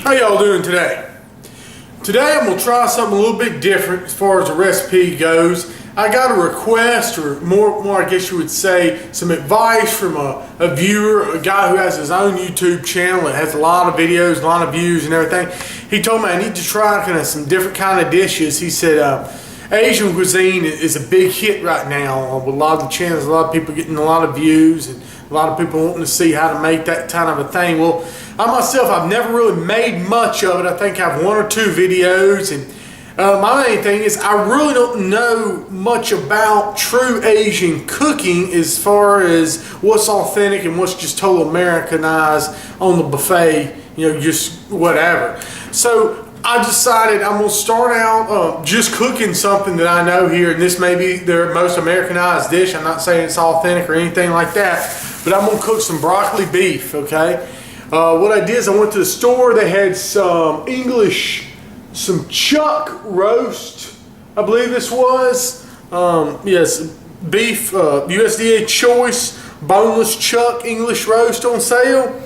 How y'all doing today? Today I'm going to try something a little bit different as far as the recipe goes. I got a request, or more I guess you would say, some advice from a viewer, a guy who has his own YouTube channel that has a lot of videos, a lot of views and everything. He told me I need to try kind of some different kind of dishes. He said Asian cuisine is a big hit right now with a lot of the channels, a lot of people getting a lot of views and a lot of people wanting to see how to make that kind of a thing. Well, I myself, I've never really made much of it. I think I have one or two videos, and my main thing is I really don't know much about true Asian cooking as far as what's authentic and what's just total Americanized on the buffet, you know, just whatever. So I decided I'm going to start out just cooking something that I know here, and this may be their most Americanized dish. I'm not saying it's authentic or anything like that, but I'm going to cook some broccoli beef, okay? What I did is I went to the store. They had some some chuck roast, I believe this was. Yes, beef, USDA choice, boneless chuck English roast on sale.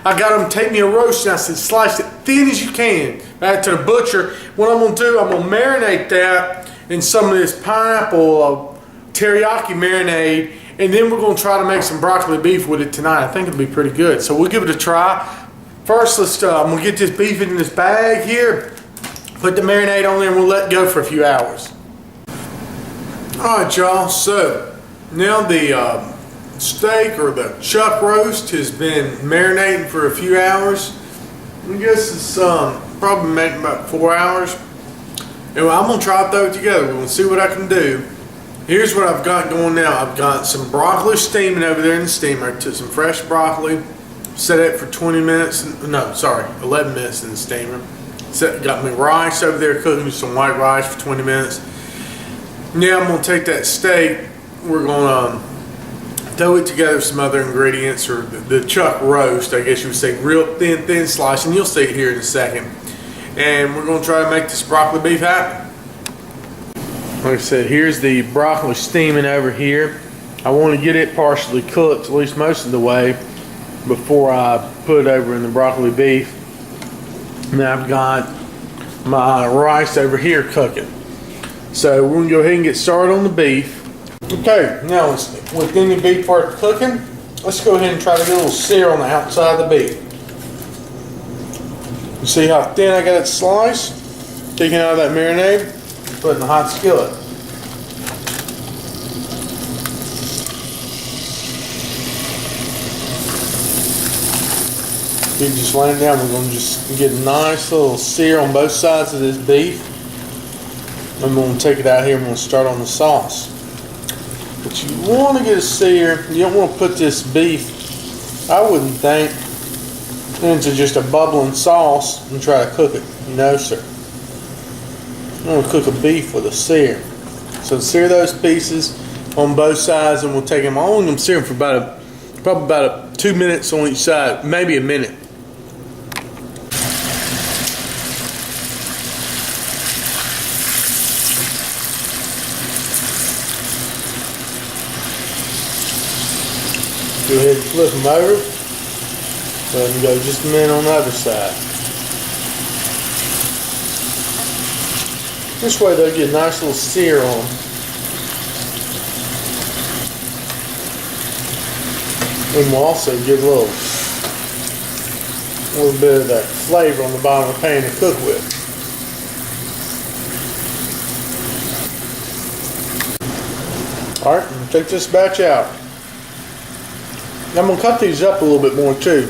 I got them to take me a roast, and I said slice it thin as you can. Back to the butcher. What I'm going to do, I'm going to marinate that in some of this pineapple teriyaki marinade, and then we're going to try to make some broccoli beef with it tonight. I think it'll be pretty good. So we'll give it a try. First, I'm going to get this beef in this bag here, put the marinade on there, and we'll let it go for a few hours. Alright y'all, so now the steak or the chuck roast has been marinating for a few hours. I guess it's probably making about 4 hours. Anyway, I'm going to try to throw it together. We're going to see what I can do. Here's what I've got going now. I've got some broccoli steaming over there in the steamer. I took some fresh broccoli, set it for 11 minutes in the steamer. Got my rice over there cooking, some white rice for 20 minutes. Now I'm going to take that steak. We're going to throw it together with some other ingredients, or the chuck roast, I guess you would say, real thin slice, and you'll see it here in a second. And we're going to try to make this broccoli beef happen. Like I said, here's the broccoli steaming over here. I want to get it partially cooked, at least most of the way, before I put it over in the broccoli beef. Now I've got my rice over here cooking. So we're going to go ahead and get started on the beef. Okay, now within the beef part cooking, let's go ahead and try to get a little sear on the outside of the beef. You see how thin I got it sliced? Taking out of that marinade, put it in the hot skillet. Keep just laying down. We're going to just get a nice little sear on both sides of this beef. I'm going to take it out here and we're going to start on the sauce. But you want to get a sear. You don't want to put this beef, I wouldn't think, into just a bubbling sauce and try to cook it. No, sir. I want to cook a beef with a sear. So sear those pieces on both sides, and we'll take them. I'm only going to sear them for probably about 2 minutes on each side, maybe a minute. Go ahead and flip them over. Let them go just a minute on the other side. This way they'll get a nice little sear on them. And we'll also get a little bit of that flavor on the bottom of the pan to cook with. Alright, I'm going to take this batch out. I'm going to cut these up a little bit more too.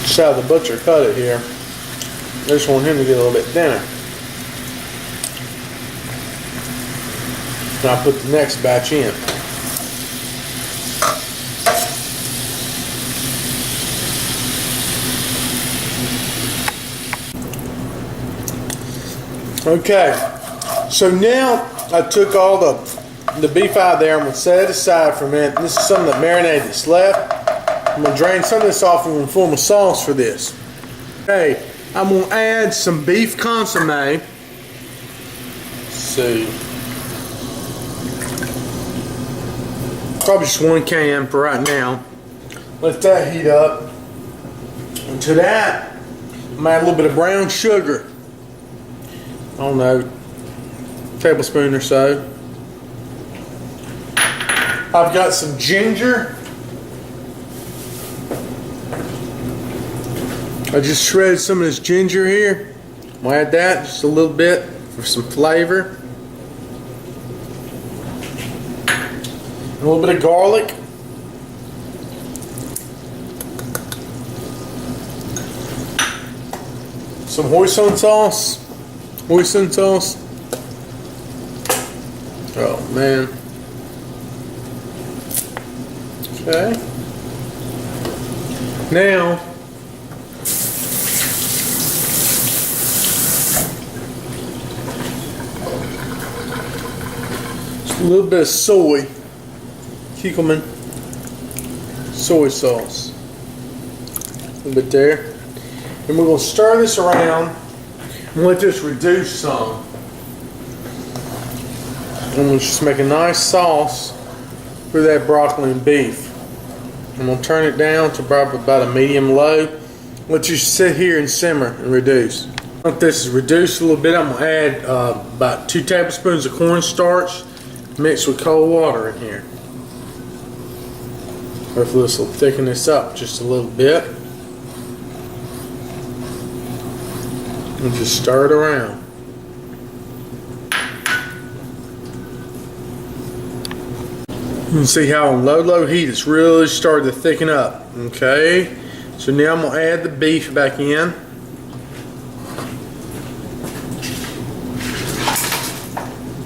Just how the butcher cut it here. I just want him to get a little bit thinner. And I'll put the next batch in. Okay, so now I took all the beef out of there. I'm going to set it aside for a minute. This is some of the marinade that's left. I'm going to drain some of this off and we'll form a sauce for this. Okay, I'm going to add some beef consomme. Let's see. Probably just 1 can for right now. Let that heat up. And to that, I'm gonna add a little bit of brown sugar. I don't know, tablespoon or so. I've got some ginger. I just shredded some of this ginger here. I'm gonna add that just a little bit for some flavor. A little bit of garlic. Some hoisin sauce. Hoisin sauce. Oh man. Okay. Now just a little bit of soy. Kikkoman soy sauce. A little bit there. And we're going to stir this around and let this reduce some. And we'll just make a nice sauce for that broccoli and beef. I'm going to turn it down to probably about a medium low. Let you sit here and simmer and reduce. Once this is reduced a little bit, I'm going to add about 2 tablespoons of cornstarch mixed with cold water in here. Hopefully this will thicken this up just a little bit. And just stir it around. You can see how on low heat it's really started to thicken up. Okay, so now I'm going to add the beef back in.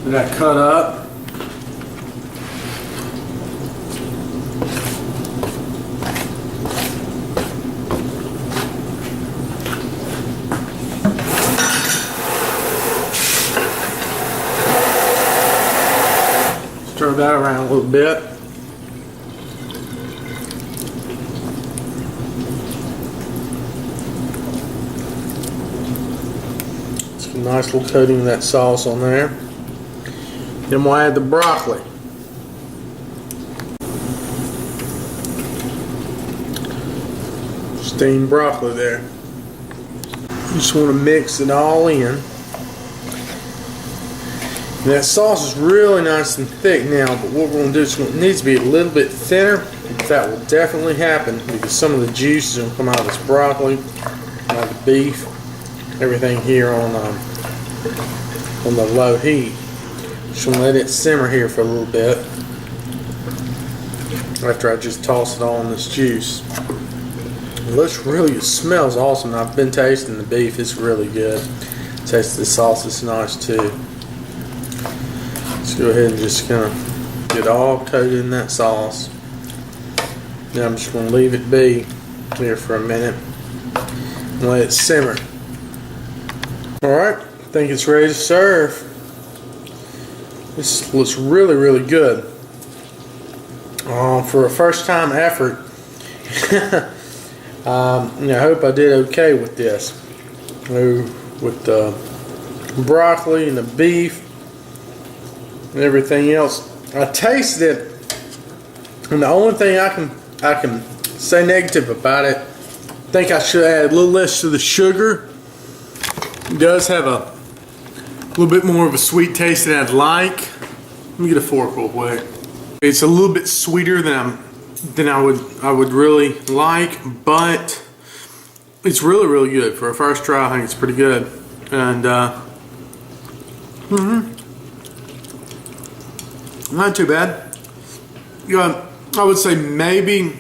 And I cut up. Stir that around a little bit. Just a nice little coating of that sauce on there. Then we'll add the broccoli. Steamed broccoli there. You just want to mix it all in. And that sauce is really nice and thick now, but what we're going to do is it needs to be a little bit thinner. That will definitely happen because some of the juice is going to come out of this broccoli, out of the beef, everything here on the low heat. Just going to let it simmer here for a little bit after I just toss it all in this juice. It smells awesome. I've been tasting the beef, it's really good. Taste the sauce is nice too. Let's go ahead and just kind of get all coated in that sauce. Now I'm just going to leave it be here for a minute and let it simmer. Alright, I think it's ready to serve. This looks really good. For a first time effort, I hope I did okay with this. With the broccoli and the beef and everything else. I tasted it, and the only thing I can say negative about it, I think I should add a little less to the sugar. It does have a little bit more of a sweet taste than I'd like. Let me get a fork real quick. It's a little bit sweeter than I would really like, but it's really good for a first try. I think it's pretty good, and not too bad. I would say maybe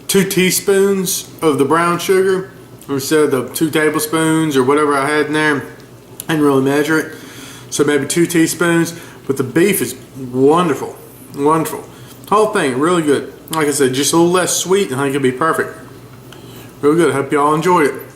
2 teaspoons of the brown sugar instead of the 2 tablespoons or whatever I had in there. I didn't really measure it, so maybe 2 teaspoons. But the beef is wonderful. The whole thing really good. Like I said, just a little less sweet, and I think it'll be perfect. Real good. Hope y'all enjoyed it.